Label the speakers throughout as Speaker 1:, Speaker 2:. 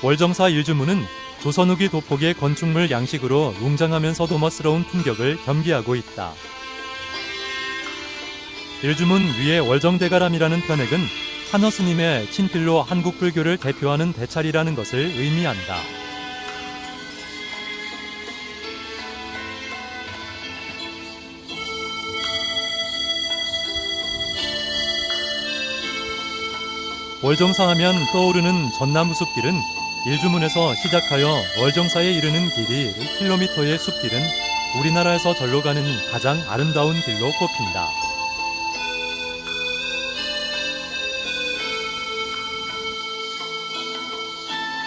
Speaker 1: 월정사 일주문은 조선 후기 도폭의 건축물 양식으로 웅장하면서도 멋스러운 풍경을 겸비하고 있다. 일주문 위의 월정대가람이라는 편액은 한어 스님의 친필로 한국 불교를 대표하는 대찰이라는 것을 의미한다. 월정사 하면 떠오르는 전나무 숲길은 일주문에서 시작하여 월정사에 이르는 길이 1km의 숲길은 우리나라에서 절로 가는 가장 아름다운 길로 꼽힌다.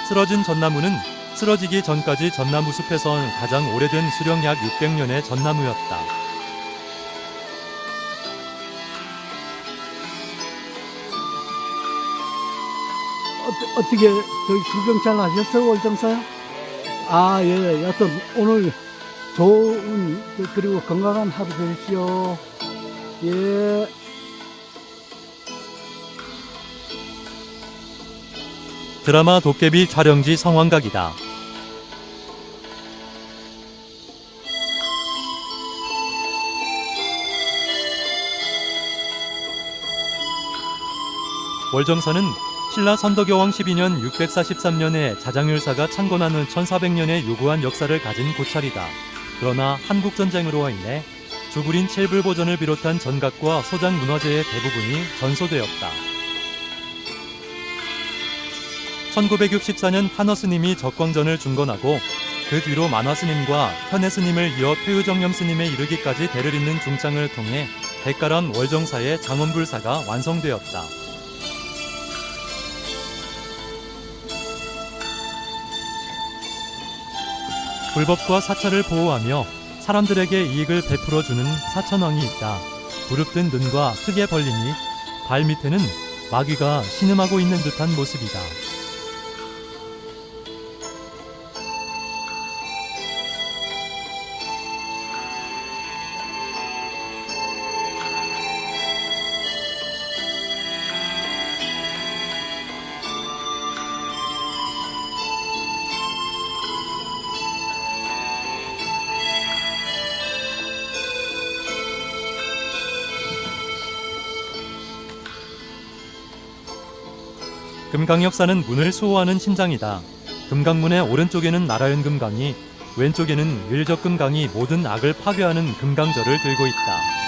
Speaker 1: 쓰러진 전나무는 쓰러지기 전까지 전나무 숲에선 가장 오래된 수령 약 600년의 전나무였다.
Speaker 2: 어떻게 저기 구경 잘 하셨어요, 월정사요? 아, 예. 여튼 오늘 좋은 그리고 건강한 하루 되십시오. 예.
Speaker 1: 드라마 도깨비 촬영지 성황각이다. 월정사는 신라 선덕여왕 12년 643년에 자장율사가 창건한 후 1400년에 유구한 역사를 가진 고찰이다. 그러나 한국전쟁으로 인해 주불인 칠불보전을 비롯한 전각과 소장 문화재의 대부분이 전소되었다. 1964년 한어 스님이 적광전을 중건하고 그 뒤로 만화 스님과 현해 스님을 이어 퇴유정념 스님에 이르기까지 대를 잇는 중장을 통해 대가람 월정사의 장원불사가 완성되었다. 불법과 사찰을 보호하며 사람들에게 이익을 베풀어주는 사천왕이 있다. 부릅뜬 눈과 크게 벌리니 발 밑에는 마귀가 신음하고 있는 듯한 모습이다. 금강역사는 문을 수호하는 심장이다. 금강문의 오른쪽에는 나라연 금강이, 왼쪽에는 일적 금강이 모든 악을 파괴하는 금강절을 들고 있다.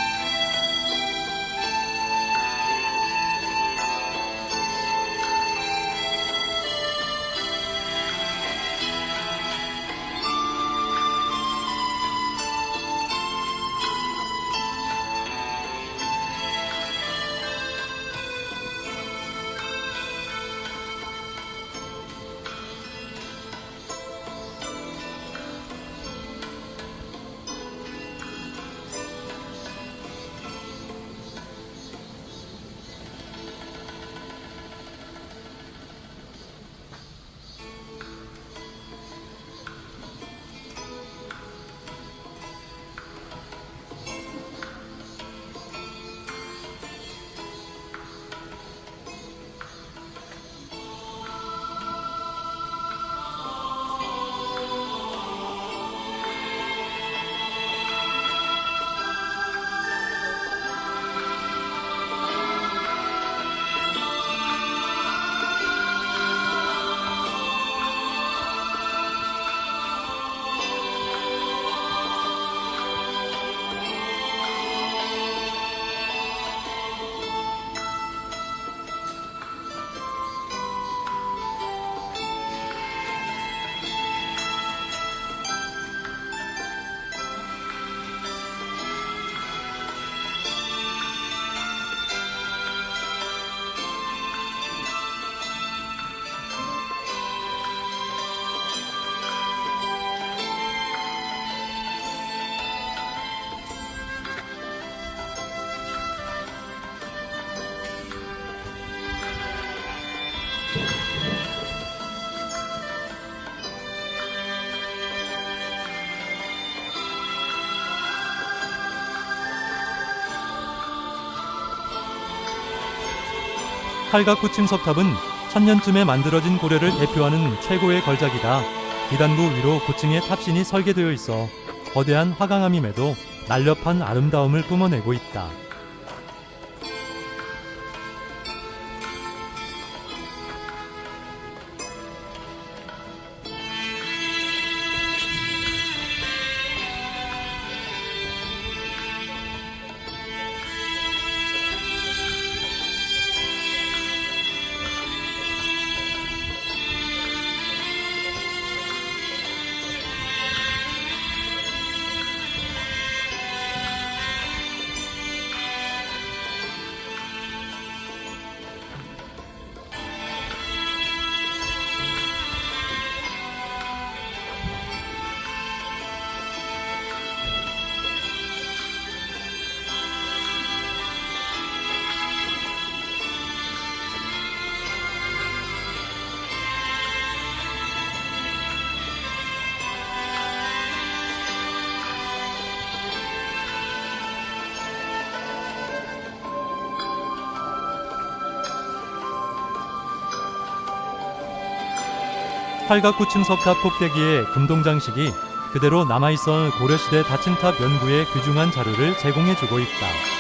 Speaker 1: 팔각구 층석탑은 천년쯤에 만들어진 고려를 대표하는 최고의 걸작이다. 기단부 위로 9층의 탑신이 설계되어 있어 거대한 화강암임에도 날렵한 아름다움을 뿜어내고 있다. 팔각구층 석탑 꼭대기에 금동장식이 그대로 남아있어 고려시대 다층탑 연구에 귀중한 자료를 제공해주고 있다.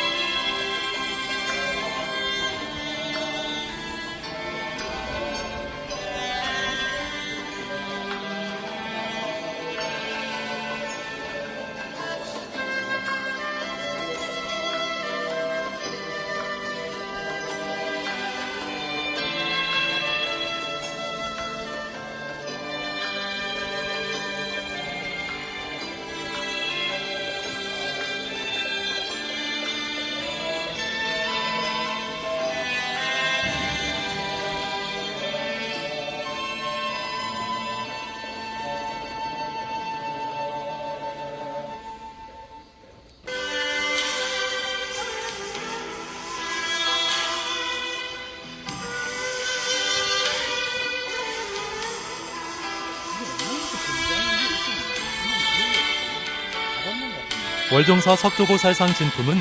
Speaker 1: 월정사 석조보살상 진품은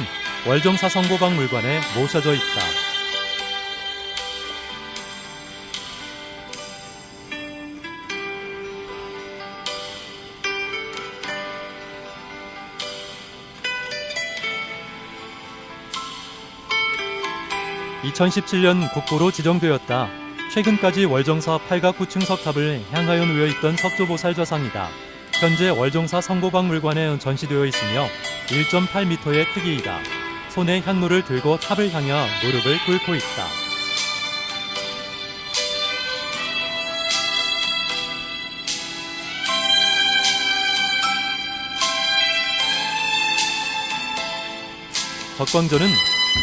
Speaker 1: 월정사 성고박물관에 모셔져 있다. (2017년) 국보로 지정되었다. 최근까지 월정사 팔각구층 석탑을 향하여 놓여있던 석조보살 좌상이다. 현재 월정사 성고박물관에 전시되어 있으며 1.8m의 크기이다. 손에 향로를 들고 탑을 향해 무릎을 꿇고 있다. 적광전은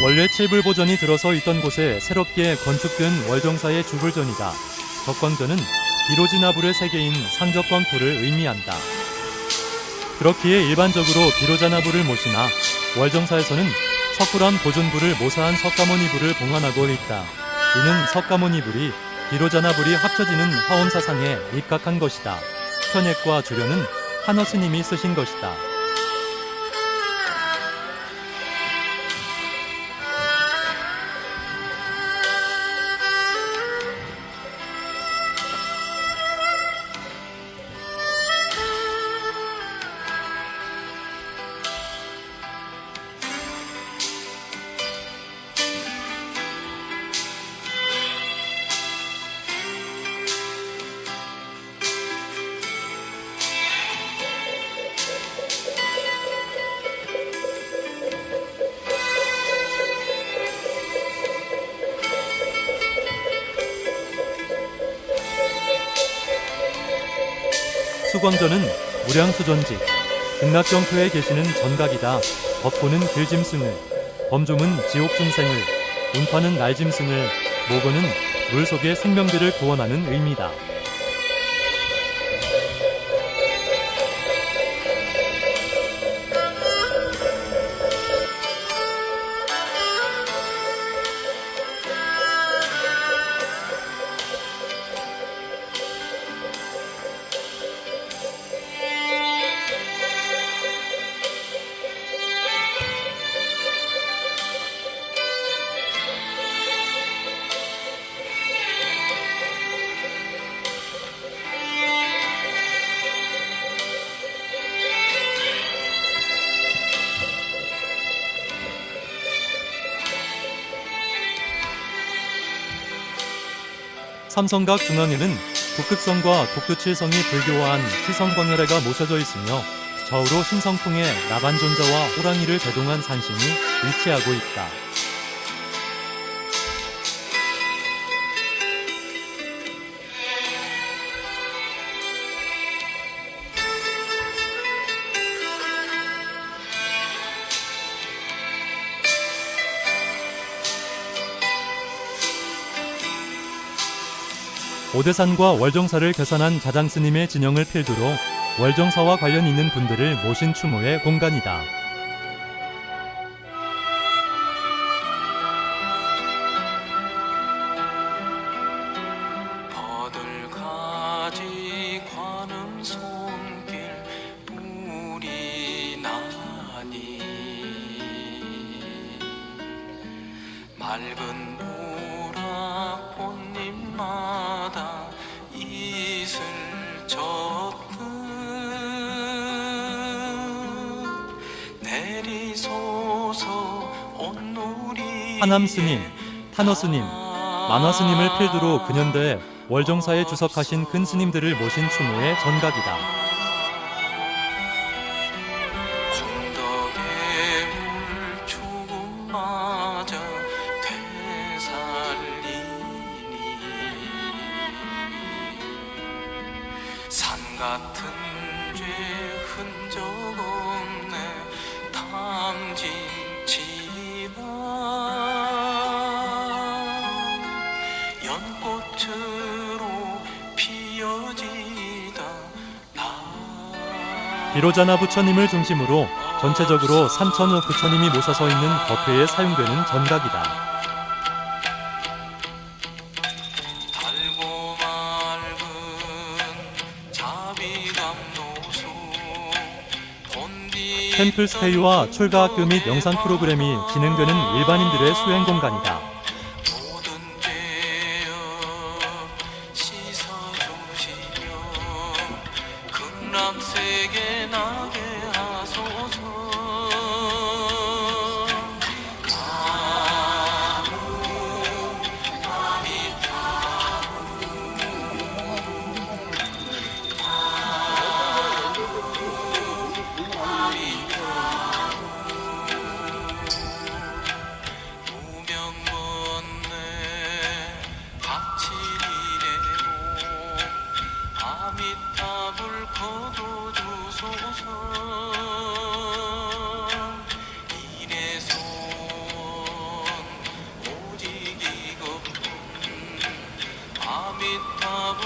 Speaker 1: 원래 칠불보전이 들어서 있던 곳에 새롭게 건축된 월정사의 주불전이다. 적광전은 비로자나불의 세계인 상적광토를 의미한다. 그렇기에 일반적으로 비로자나불을 모시나 월정사에서는 석굴암 보존불을 모사한 석가모니불을 봉헌하고 있다. 이는 석가모니불이 비로자나불이 합쳐지는 화엄사상에 입각한 것이다. 현액과 주려는 한화 스님이 쓰신 것이다. 수광전은 무량수전직, 극락정토에 계시는 전각이다. 법고는 길짐승을, 범종은 지옥중생을, 운파는 날짐승을, 모고는 물속의 생명들을 구원하는 의미다. 삼성각 중앙에는 북극성과 북두칠성이 불교화한 치성광열애가 모셔져 있으며 좌우로 신성풍에 나반존자와 호랑이를 대동한 산신이 위치하고 있다. 오대산과 월정사를 개선한 자장스님의 진영을 필두로 월정사와 관련 있는 분들을 모신 추모의 공간이다.
Speaker 3: 버들가지 관음 손길 뿌리 나니 맑은 보라 꽃잎마다 이슬 젖듯 내리소서 온누리
Speaker 1: 하남스님, 탄어스님, 만화스님을 필두로 근현대에 월정사에 주석하신 큰 스님들을 모신 추모의 전각이다.
Speaker 3: 공덕의 물 죽음마저 되살리니 산 같은 죄 흔적 없네 탐진 집안 연꽃으로 피어지다
Speaker 1: 비로자나 부처님을 중심으로 전체적으로 3천여 부처님이 모셔서 있는 법회에 사용되는 전각이다.
Speaker 3: 달고 맑은 자비감노소 본디
Speaker 1: 템플스테이와 출가학교 및 영상 프로그램이 진행되는 일반인들의 수행 공간이다.
Speaker 3: 모든 죄업 씻어주시며 극락세계 나게 하소서. 무명번뇌 가치리래로 아미타불 거둬주소서. 이래선 오직 이것뿐 아미타불